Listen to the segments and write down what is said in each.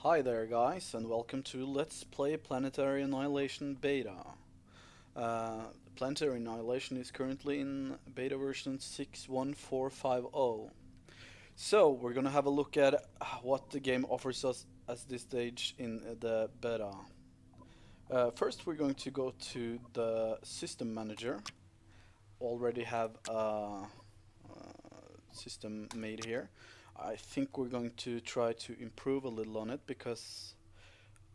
Hi there guys, and welcome to Let's Play Planetary Annihilation Beta. Planetary Annihilation is currently in beta version 6.1450. So we're gonna have a look at what the game offers us at this stage in the beta. First we're going to go to the system manager. Already have a system made here. I think we're going to try to improve a little on it because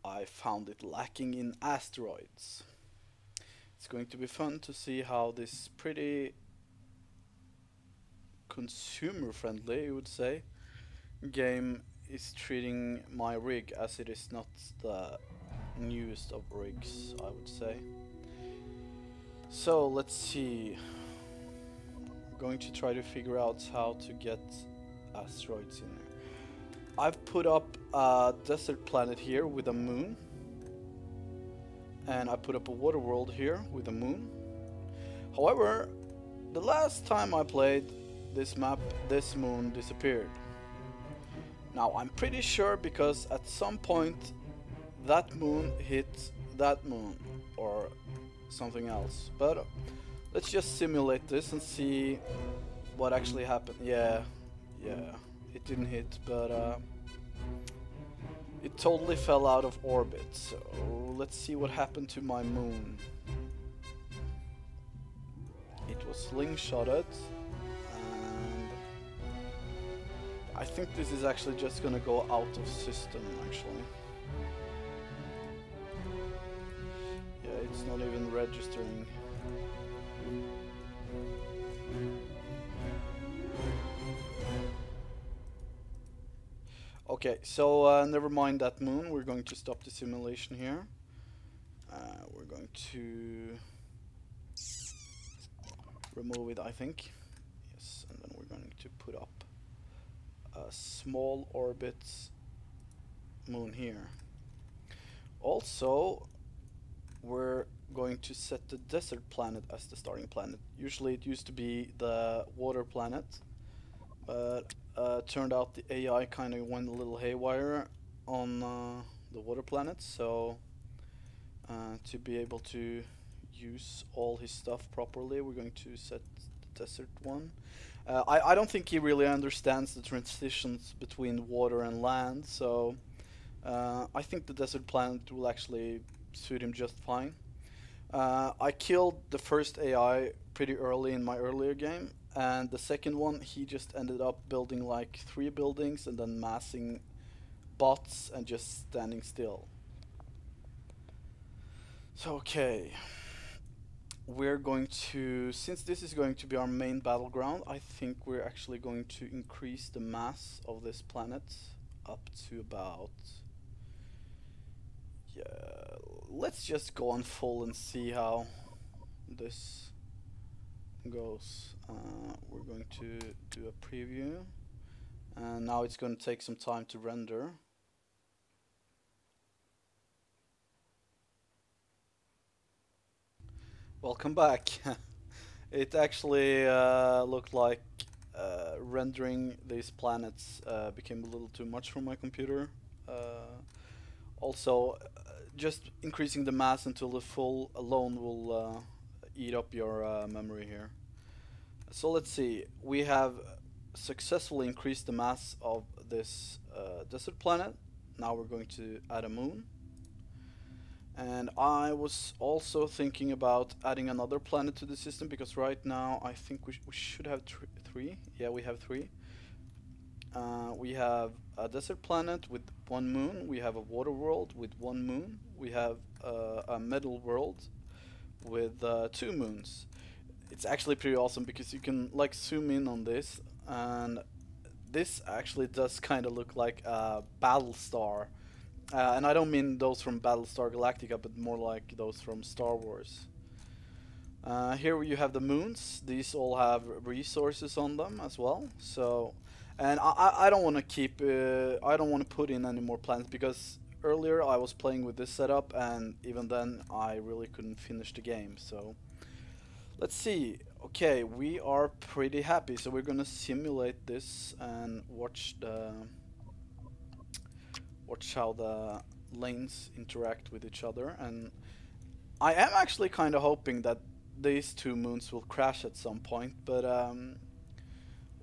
I found it lacking in asteroids. It's going to be fun to see how this pretty consumer friendly, you would say, game is treating my rig, as it is not the newest of rigs, I would say. So let's see. I'm going to try to figure out how to get asteroids in there. I've put up a desert planet here with a moon, and I put up a water world here with a moon. However, the last time I played this map, this moon disappeared. Now I'm pretty sure because at some point that moon hit that moon or something else, but let's just simulate this and see what actually happened. Yeah, it didn't hit, but it totally fell out of orbit. So let's see what happened to my moon. It was slingshotted, and I think this is actually just gonna go out of system actually. Yeah, it's not even registering. Okay, so never mind that moon. We're going to stop the simulation here. We're going to remove it, I think. Yes, and then we're going to put up a small orbit moon here. Also, we're going to set the desert planet as the starting planet. Usually it used to be the water planet, but turned out the AI kind of went a little haywire on the water planet, so to be able to use all his stuff properly, we're going to set the desert one. I don't think he really understands the transitions between water and land, so I think the desert planet will actually suit him just fine. I killed the first AI pretty early in my earlier game, and the second one he just ended up building like 3 buildings and then massing bots and just standing still. So okay, we're going to, since this is going to be our main battleground, I think we're actually going to increase the mass of this planet up to about, yeah, let's just go on full and see how this goes. We're going to do a preview, and now it's going to take some time to render. Welcome back. It actually looked like rendering these planets became a little too much for my computer. Also, just increasing the mass until the full alone will eat up your memory here. So let's see, we have successfully increased the mass of this desert planet. Now we're going to add a moon. And I was also thinking about adding another planet to the system, because right now I think we should have 3. Yeah, we have 3. We have a desert planet with 1 moon, we have a water world with 1 moon, we have a metal world with 2 moons. It's actually pretty awesome because you can like zoom in on this, and this actually does kind of look like a battle star. And I don't mean those from Battlestar Galactica, but more like those from Star Wars. Here you have the moons. These all have resources on them as well. So, and I don't want to keep, I don't want to put in any more planets, because earlier I was playing with this setup, and even then I really couldn't finish the game. So, let's see. Okay, we are pretty happy. So we're gonna simulate this and watch watch how the lanes interact with each other, and I am actually kind of hoping that these two moons will crash at some point, but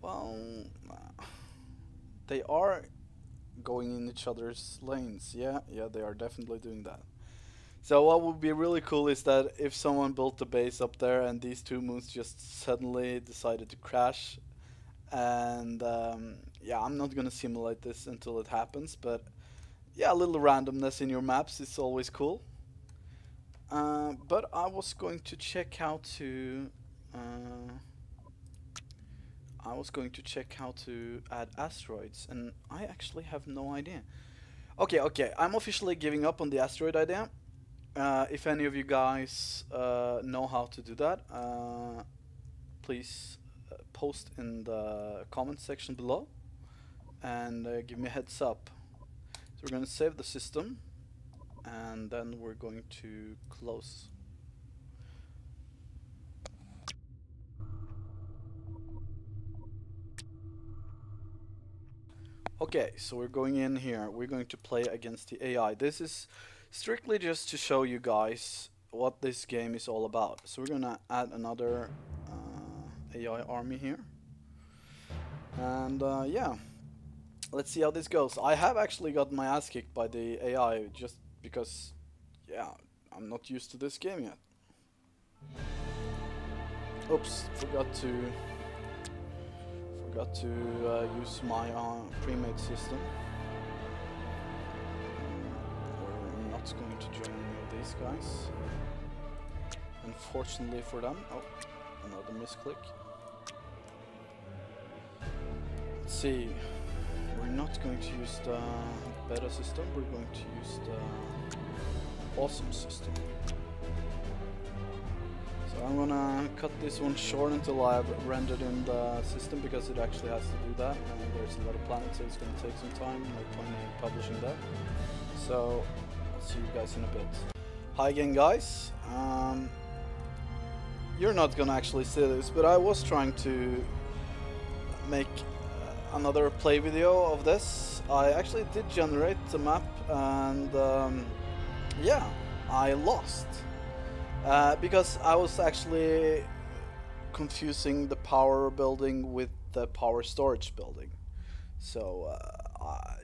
well, they are going in each other's lanes. Yeah, they are definitely doing that. So what would be really cool is that if someone built a base up there and these two moons just suddenly decided to crash, and yeah, I'm not gonna simulate this until it happens, but yeah, a little randomness in your maps is always cool. But I was going to check how to add asteroids, and I actually have no idea. Okay, I'm officially giving up on the asteroid idea. If any of you guys know how to do that, please post in the comment section below and give me a heads up. So we're going to save the system, and then we're going to close. Okay, so we're going in here. We're going to play against the AI. This is strictly just to show you guys what this game is all about. So we're gonna add another AI army here, and yeah, let's see how this goes. I have actually got my ass kicked by the AI just because, yeah, I'm not used to this game yet. Oops, forgot to use my pre-made system. We're not going to join any of these guys, unfortunately for them. Oh, another misclick. Let's see. We're not going to use the beta system. We're going to use the awesome system. So I'm gonna cut this one short until I've rendered in the system, because it actually has to do that, and there's a lot of planets, so it's gonna take some time. No point in publishing that. So I'll see you guys in a bit. Hi again, guys. You're not gonna actually see this, but I was trying to make another play video of this. I actually did generate the map, and yeah, I lost. Because I was actually confusing the power building with the power storage building. So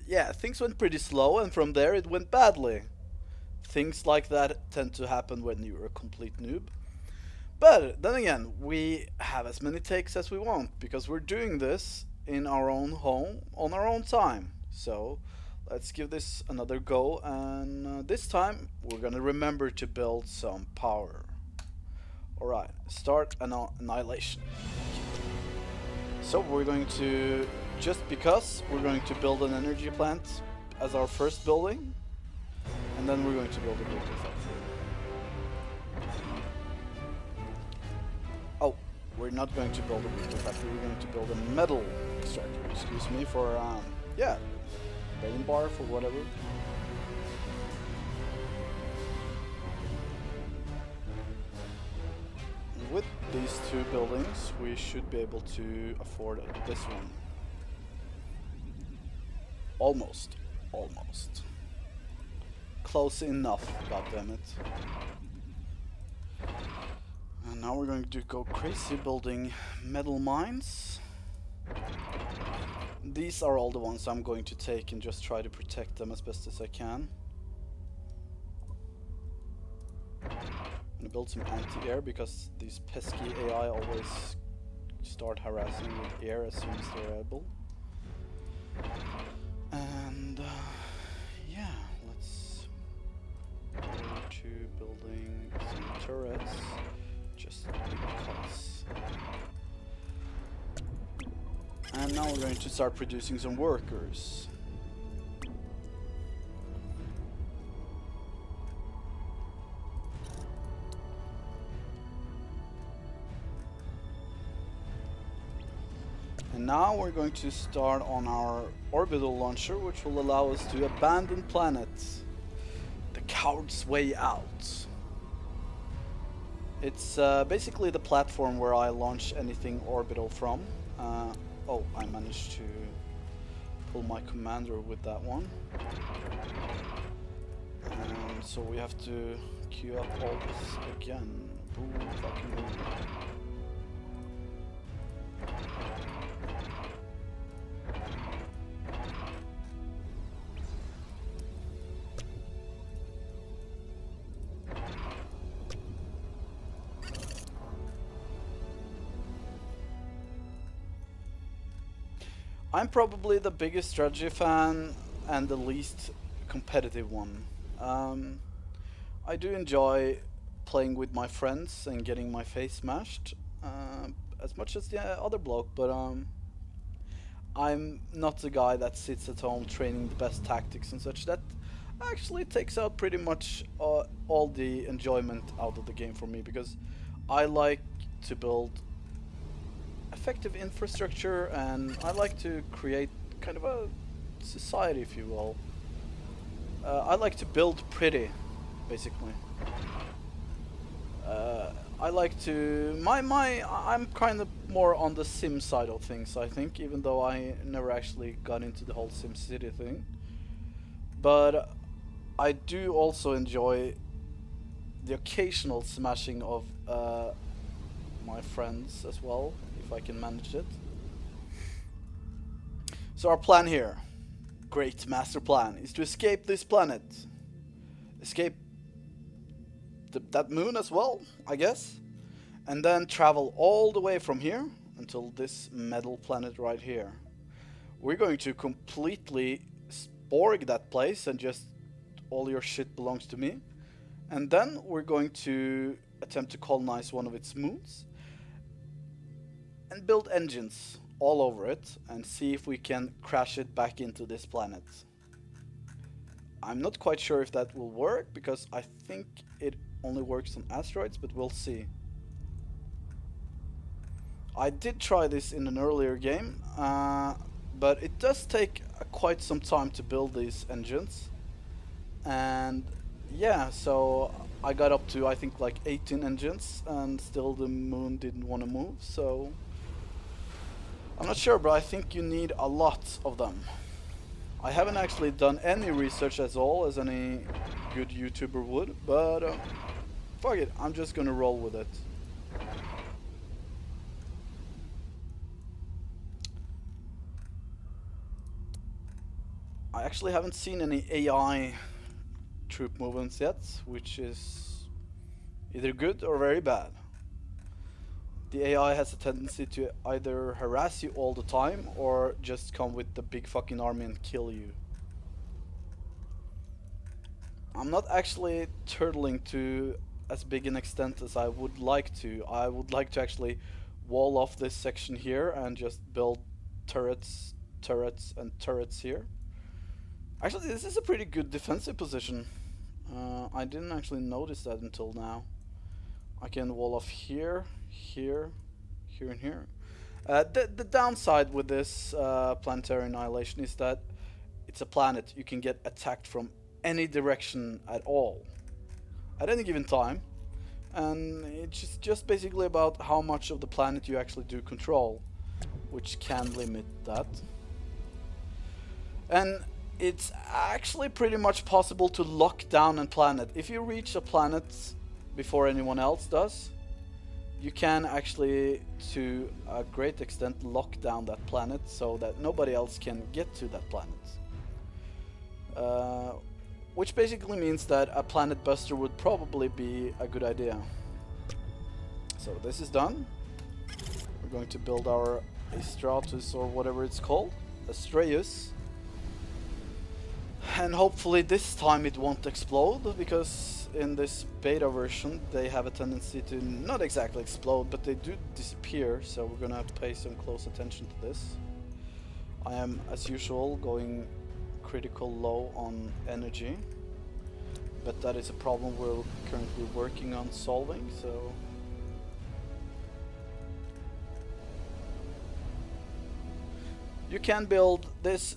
yeah, things went pretty slow, and from there it went badly. Things like that tend to happen when you're a complete noob. But then again, we have as many takes as we want, because we're doing this in our own home on our own time. So let's give this another go, and this time we're gonna remember to build some power. Alright, start annihilation. So we're going to, just because, we're going to build an energy plant as our first building, and then we're going to build a nuclear factory. Oh, we're not going to build a nuclear factory, we're going to build a metal extractor, excuse me, for, yeah, bane bar for whatever. With these two buildings, we should be able to afford this one. Almost. Close enough, goddammit. And now we're going to go crazy building metal mines. These are all the ones I'm going to take and just try to protect them as best as I can. I'm gonna build some anti-air, because these pesky AI always start harassing with air as soon as they're able. And yeah, let's go to building some turrets, just because. And now we're going to start producing some workers. And now we're going to start on our orbital launcher, which will allow us to abandon planets. The coward's way out. It's basically the platform where I launch anything orbital from. Oh, I managed to pull my commander with that one. And so we have to queue up all this again. Boom, fucking boom. I'm probably the biggest strategy fan and the least competitive one. I do enjoy playing with my friends and getting my face smashed as much as the other bloke, but I'm not the guy that sits at home training the best tactics and such. That actually takes out pretty much all the enjoyment out of the game for me, because I like to build effective infrastructure and I like to create kind of a society, if you will. I like to build pretty, basically. I like to I'm kind of more on the sim side of things, I think, even though I never actually got into the whole Sim City thing. But I do also enjoy the occasional smashing of my friends as well, if I can manage it. So our plan here, great master plan, is to escape this planet. Escape that moon as well, I guess. And then travel all the way from here until this metal planet right here. We're going to completely sporg that place and just all your shit belongs to me. And then we're going to attempt to colonize one of its moons and build engines all over it and see if we can crash it back into this planet. I'm not quite sure if that will work, because I think it only works on asteroids, but we'll see. I did try this in an earlier game, but it does take quite some time to build these engines. And yeah, so I got up to, I think, like 18 engines, and still the moon didn't want to move, so I'm not sure, but I think you need a lot of them. I haven't actually done any research at all, as any good YouTuber would, but fuck it, I'm just gonna roll with it. I actually haven't seen any AI troop movements yet, which is either good or very bad. The AI has a tendency to either harass you all the time or just come with the big fucking army and kill you. I'm not actually turtling to as big an extent as I would like to. I would like to actually wall off this section here and just build turrets, and turrets here. Actually, this is a pretty good defensive position. I didn't actually notice that until now. I can wall off here, here, here, and here. The downside with this Planetary Annihilation is that it's a planet. You can get attacked from any direction at all, at any given time. And it's just basically about how much of the planet you actually do control, which can limit that. And it's actually pretty much possible to lock down a planet. If you reach a planet before anyone else does, you can actually, to a great extent, lock down that planet so that nobody else can get to that planet. Which basically means that a planet buster would probably be a good idea. So this is done. We're going to build our Astratus, or whatever it's called, Astraeus. And hopefully this time it won't explode, because in this beta version they have a tendency to not exactly explode, but they do disappear, so we're gonna pay some close attention to this. I am, as usual, going critical low on energy, but that is a problem we're currently working on solving, so... You can build this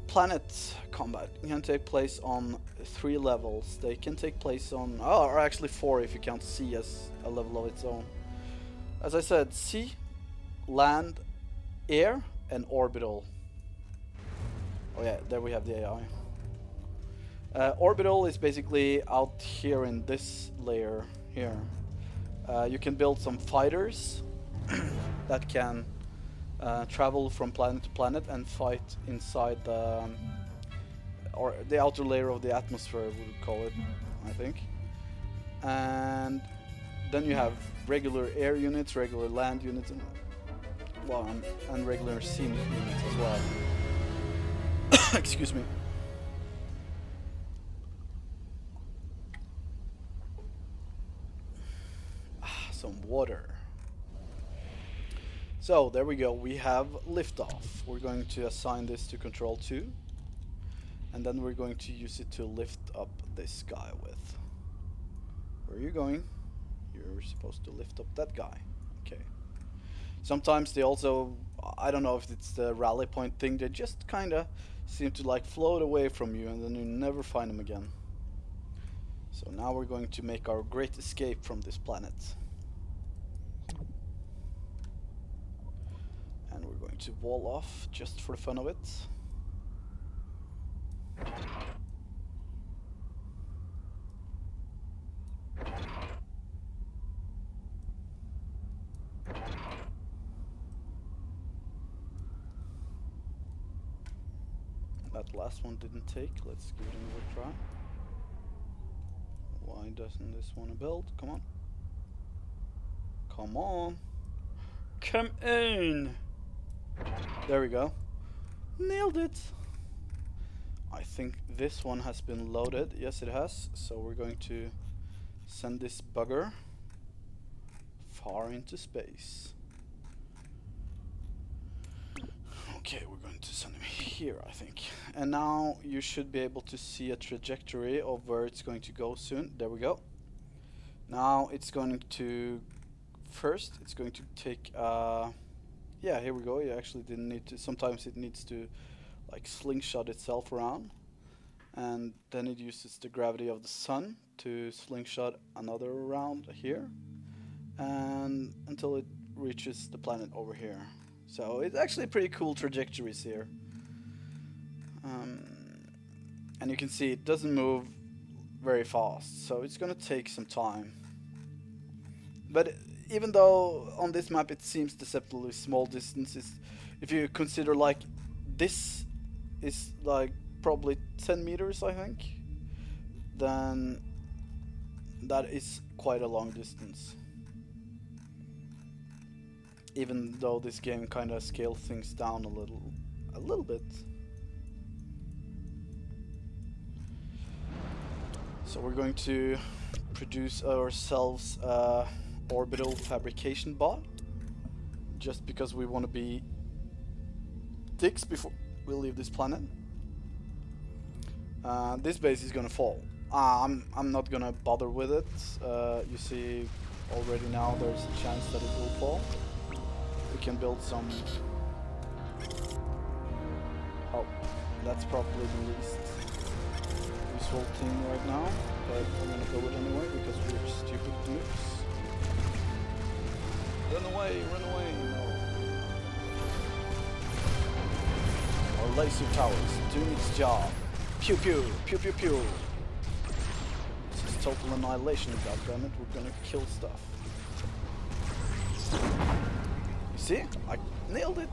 planet combat. It can take place on 3 levels. They can take place on, or actually 4 if you count sea as a level of its own. As I said, sea, land, air, and orbital. Oh yeah, there we have the AI. Orbital is basically out here in this layer here. You can build some fighters that can travel from planet to planet and fight inside the or the outer layer of the atmosphere, we would call it, I think. And then you have regular air units, regular land units, and, well, and regular sea units as well. Excuse me. Some water. So there we go, we have liftoff. We're going to assign this to control 2, and then we're going to use it to lift up this guy with. Where are you going? You're supposed to lift up that guy. Okay. Sometimes they also, I don't know if it's the rally point thing, they just kinda seem to like float away from you and then you never find them again. So now we're going to make our great escape from this planet. And we're going to wall off just for the fun of it. That last one didn't take. Let's give it another try. Why doesn't this want to build? Come on. Come on. Come in. There we go. Nailed it. I think this one has been loaded. Yes, it has. So we're going to send this bugger far into space. Okay, we're going to send him here, I think. And now you should be able to see a trajectory of where it's going to go soon. There we go. Now it's going to... First, it's going to take... yeah, here we go. You actually didn't need to... Sometimes it needs to like slingshot itself around. And then it uses the gravity of the sun to slingshot another around here. And until it reaches the planet over here. So it's actually pretty cool trajectories here. And you can see it doesn't move very fast, so it's gonna take some time. But even though on this map it seems deceptively small distances, if you consider like this is like probably 10 meters, I think, then that is quite a long distance. Even though this game kind of scales things down a little bit. So we're going to produce ourselves a orbital fabrication bot, just because we want to be dicks before we leave this planet. This base is gonna fall. I'm not gonna bother with it. You see, already now there's a chance that it will fall. We can build some... Oh, that's probably the least useful thing right now, but I'm gonna go with it anyway because we're stupid noobs. Run away, run away! No. Our laser towers doing its job. Pew pew, pew pew pew. This is total annihilation, goddammit. We're gonna kill stuff. See? I nailed it!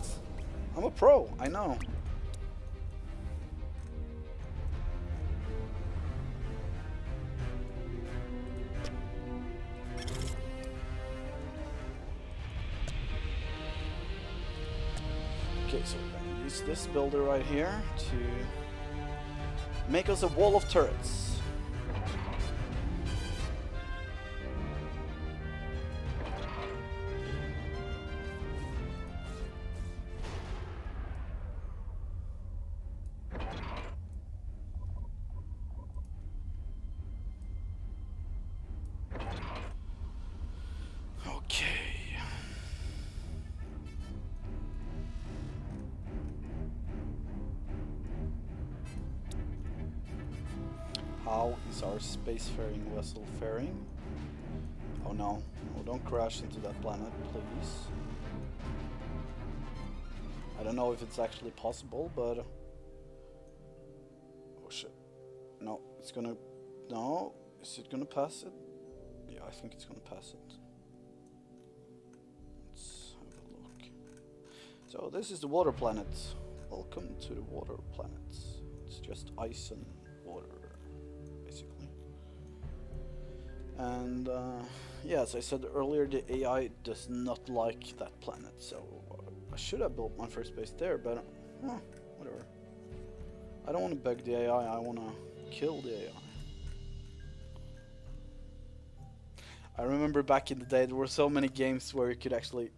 I'm a pro, I know. Okay, so we're gonna use this builder right here to make us a wall of turrets. How is our spacefaring vessel faring? Oh no, oh, don't crash into that planet, please. I don't know if it's actually possible, but no, it's gonna... No, is it gonna pass it? Yeah, I think it's gonna pass it. Let's have a look. So this is the water planet. Welcome to the water planet. It's just ice and water, basically. And yeah, as I said earlier, the AI does not like that planet, so I should have built my first base there, but whatever. I don't want to bug the AI, I want to kill the AI. I remember back in the day there were so many games where you could actually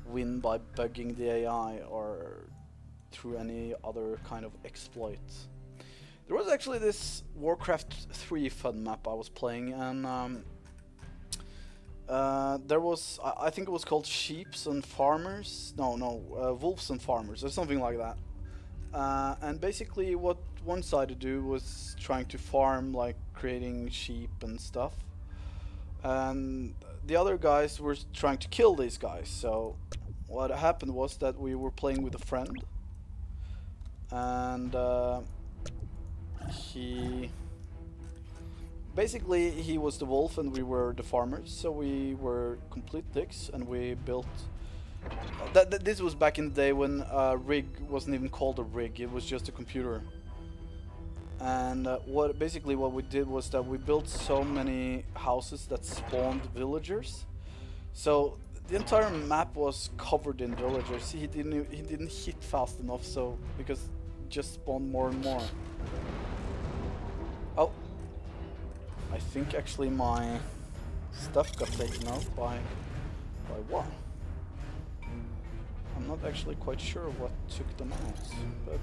win by bugging the AI or through any other kind of exploit. There was actually this Warcraft 3 fun map I was playing, and there was, I think it was called Sheeps and Farmers. No, Wolves and Farmers or something like that. And basically what one side to do was trying to farm, like creating sheep and stuff. And the other guys were trying to kill these guys. So what happened was that we were playing with a friend. And he was the wolf and we were the farmers. So we were complete dicks and we built... This was back in the day when rig wasn't even called a rig, it was just a computer. And what we did was that we built so many houses that spawned villagers. So the entire map was covered in villagers. He didn't hit fast enough, so because it just spawned more and more. Oh, I think actually my stuff got taken out by what? I'm not actually quite sure what took them out, but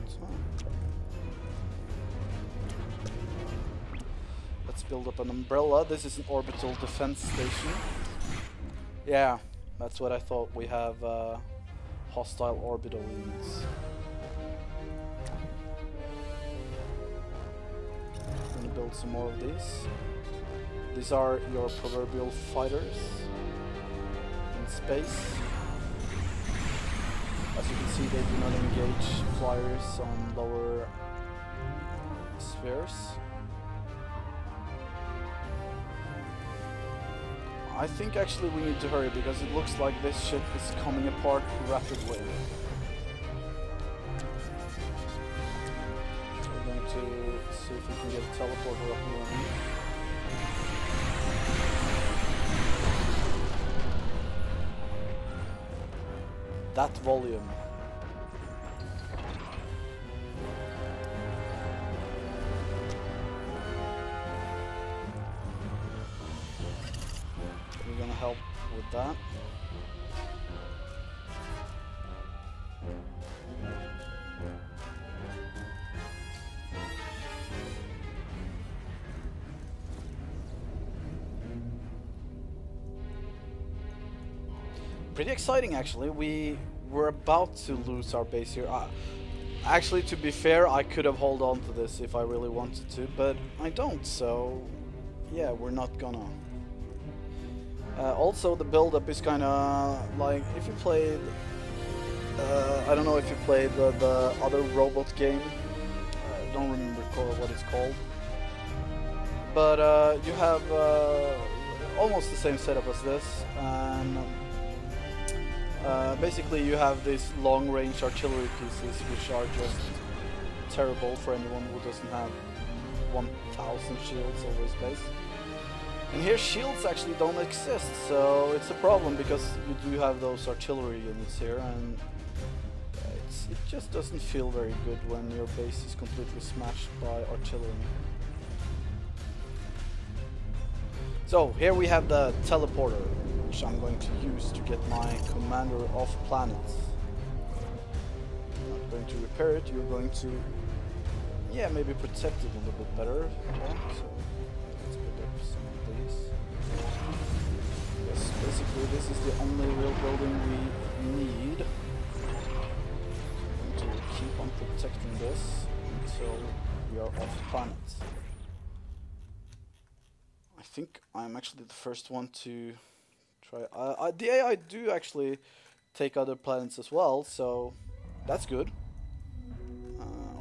let's build up an umbrella. This is an orbital defense station. Yeah, that's what I thought. We have hostile orbital units. I'm gonna build some more of these. These are your proverbial fighters in space. As you can see, they do not engage flyers on lower spheres. I think actually we need to hurry because it looks like this ship is coming apart rapidly. So we're going to see if we can get a teleporter up and running. That volume. We're gonna help with that. Pretty exciting, actually. We were about to lose our base here. Actually, to be fair, I could have held on to this if I really wanted to, but I don't, so yeah, we're not gonna. Also, the build-up is kind of like, if you played, I don't know if you played the other robot game, I don't remember what it's called, but you have almost the same setup as this, and basically you have these long-range artillery pieces which are just terrible for anyone who doesn't have 1000 shields over his base. And here shields actually don't exist, so it's a problem because you do have those artillery units here, and it just doesn't feel very good when your base is completely smashed by artillery. So here we have the teleporter, which I'm going to use to get my commander off planets. I'm not going to repair it, you're going to, yeah, maybe protect it a little bit better. Yeah, so let's put up some of these. Yes, basically this is the only real building we need. I'm going to keep on protecting this until we are off planet. I think I'm actually the first one to try. The AI do actually take other planets as well, so that's good.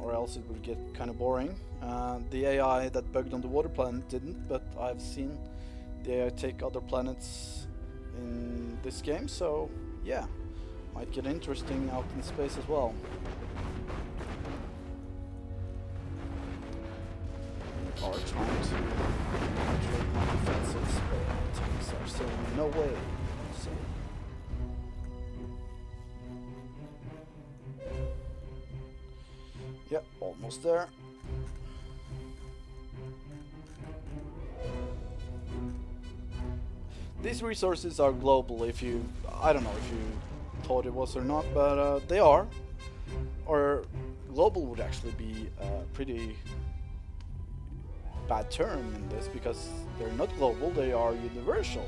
Or else it would get kind of boring. The AI that bugged on the water planet didn't, but I've seen the AI take other planets in this game, so yeah, might get interesting out in space as well. Are trying to penetrate my defenses, but tanks are saying no way. So yeah, almost there. These resources are global. If you, I don't know if you thought it was or not, but they are. Or global would actually be a pretty bad term in this, because they're not global, they are universal.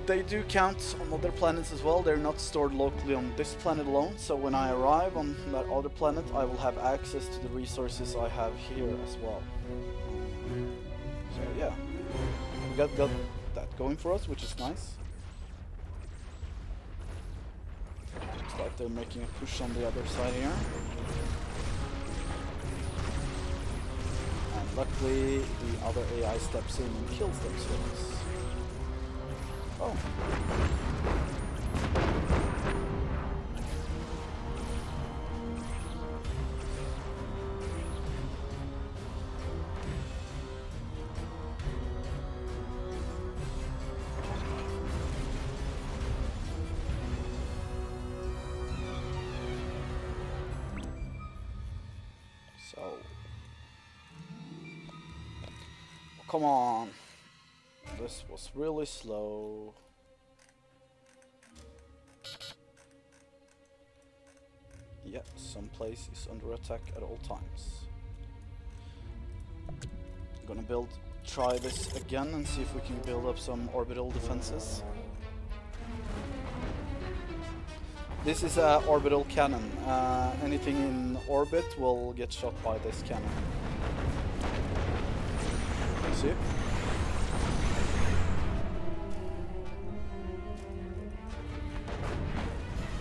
They do count on other planets as well. They're not stored locally on this planet alone, so when I arrive on that other planet I will have access to the resources I have here as well. So yeah, we got that going for us, which is nice. Looks like they're making a push on the other side here. And luckily the other AI steps in and kills themselves. Oh. So. Oh, come on. This was really slow. Yeah, some place is under attack at all times. I'm gonna try this again and see if we can build up some orbital defenses. This is an orbital cannon. Anything in orbit will get shot by this cannon. See?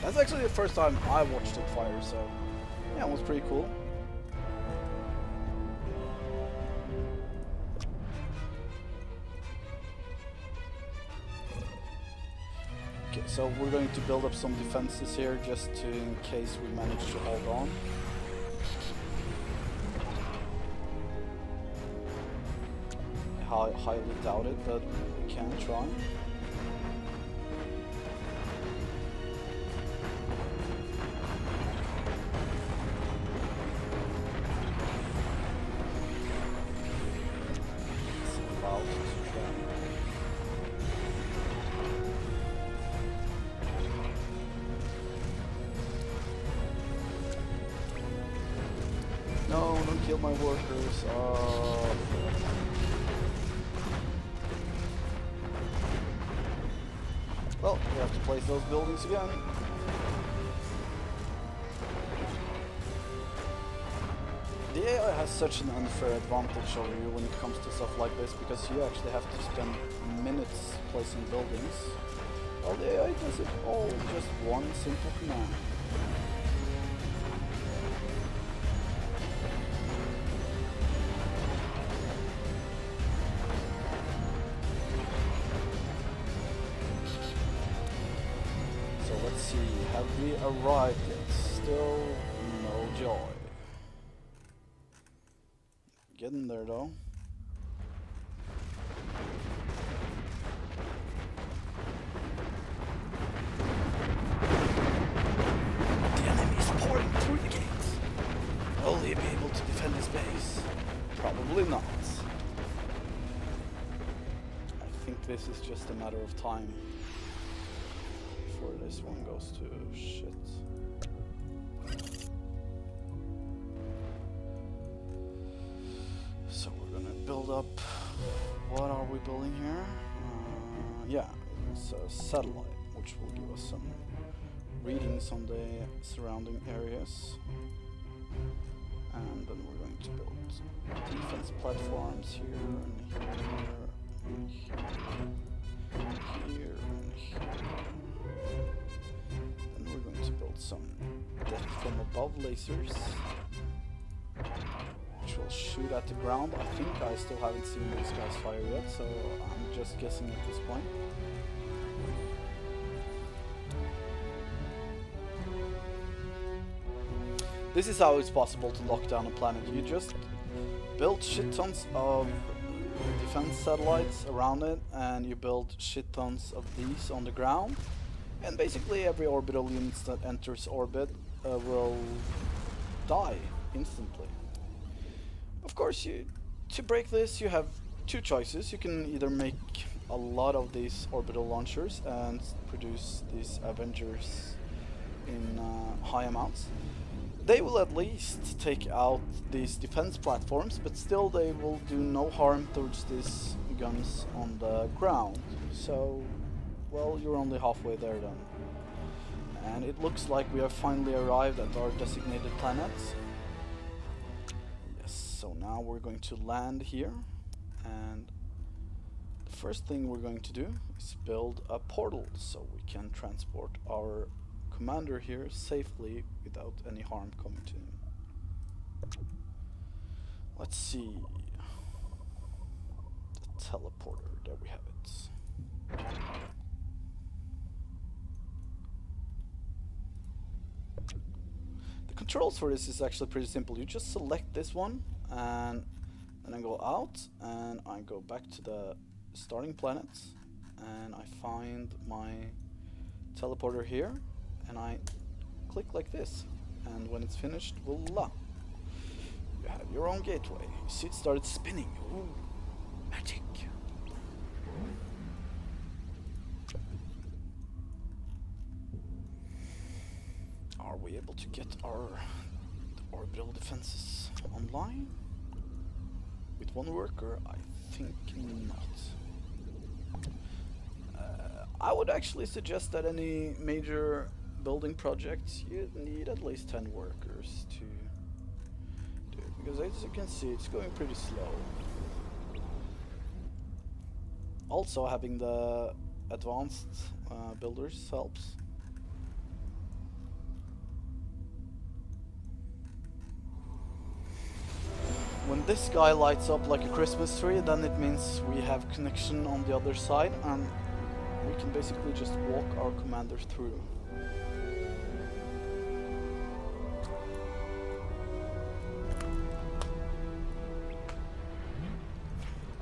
That's actually the first time I watched it fire, so yeah, it was pretty cool. Okay, so we're going to build up some defenses here just in case we manage to hold on. I highly doubt it, but we can try. No, don't kill my workers. Well, we have to place those buildings again. The AI has such an unfair advantage over you when it comes to stuff like this, because you actually have to spend minutes placing buildings, while the AI does it all with just one simple command. Let's see, have we arrived yet? Still no joy. Getting there though. The enemy is pouring through the gates. Will he be able to defend his base? Probably not. I think this is just a matter of time before this one goes to shit. So we're gonna build up. What are we building here? Yeah, it's a satellite, which will give us some readings on the surrounding areas. And then we're going to build defense platforms here and here and here and here and here. Then we're going to build some death from above lasers. will shoot at the ground. I think I still haven't seen these guys fire yet, so I'm just guessing at this point. This is how it's possible to lock down a planet. You just build shit tons of defense satellites around it, and you build shit tons of these on the ground, and basically every orbital unit that enters orbit will die instantly. Of course, to break this you have two choices. You can either make a lot of these orbital launchers and produce these Avengers in high amounts. They will at least take out these defense platforms, but still they will do no harm towards these guns on the ground. So, well, you're only halfway there then. And it looks like we have finally arrived at our designated planets. Yes, so now we're going to land here, and the first thing we're going to do is build a portal so we can transport our commander here safely without any harm coming to him. Let's see. The teleporter, there we have it. The controls for this is actually pretty simple. You just select this one, and then I go out and I go back to the starting planets, and I find my teleporter here, and I click like this, and when it's finished, voila, you have your own gateway. You see it started spinning. Ooh, magic. Are we able to get our orbital defenses online with one worker? I think not. I would actually suggest that any major building projects, you need at least 10 workers to do it, because as you can see, it's going pretty slow. Also, having the advanced builders helps. When this guy lights up like a Christmas tree, then it means we have connection on the other side, and we can basically just walk our commanders through.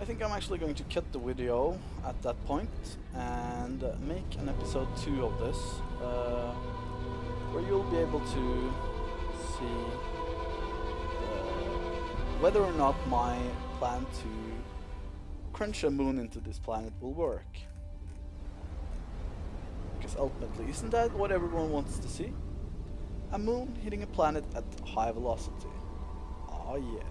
I think I'm actually going to cut the video at that point and make an episode 2 of this, where you'll be able to see whether or not my plan to crunch a moon into this planet will work. Because ultimately, isn't that what everyone wants to see? A moon hitting a planet at high velocity. Oh yeah.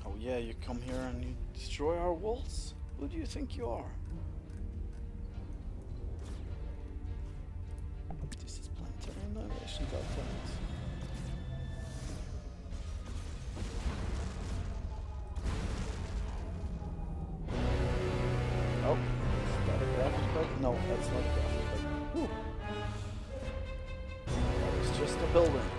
Oh yeah, you come here and you destroy our walls? Who do you think you are? This is Planetary Annihilation, goddammit. Oh, is that a graphic bug? No, that's not a graphic bug. Whew. That was just a building.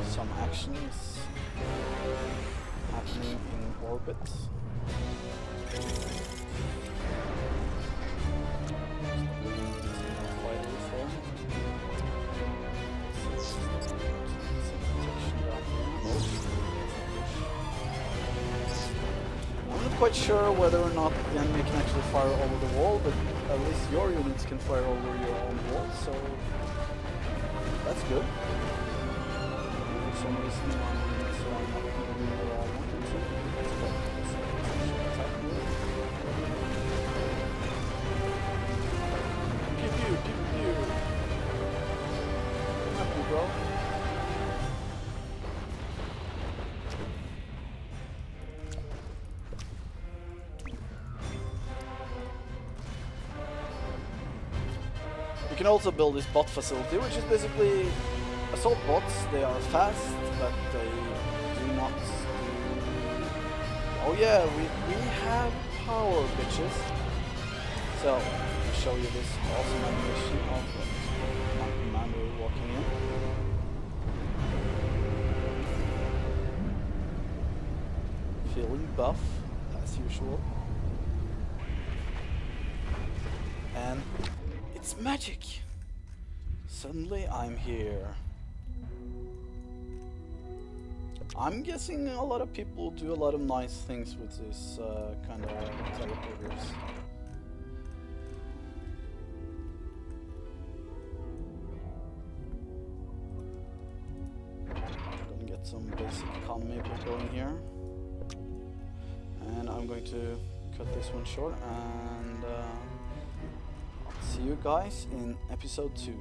Some action is happening in orbit. I'm not quite sure whether or not the enemy can actually fire over the wall, but at least your units can fire over your own wall, so that's good. For some reason, my units are not moving where I want them to. Pew pew, pew pew. Happy, bro. can also build this bot facility, which is basically assault bots. They are fast, but they do not do... Oh yeah, we have power, bitches. So, to show you this awesome animation of my commander walking in. Feeling buff, as usual. And it's magic! Suddenly I'm here. I'm guessing a lot of people do a lot of nice things with this kind of teleporters. Gonna get some basic economy going here. And I'm going to cut this one short and see you guys in episode 2.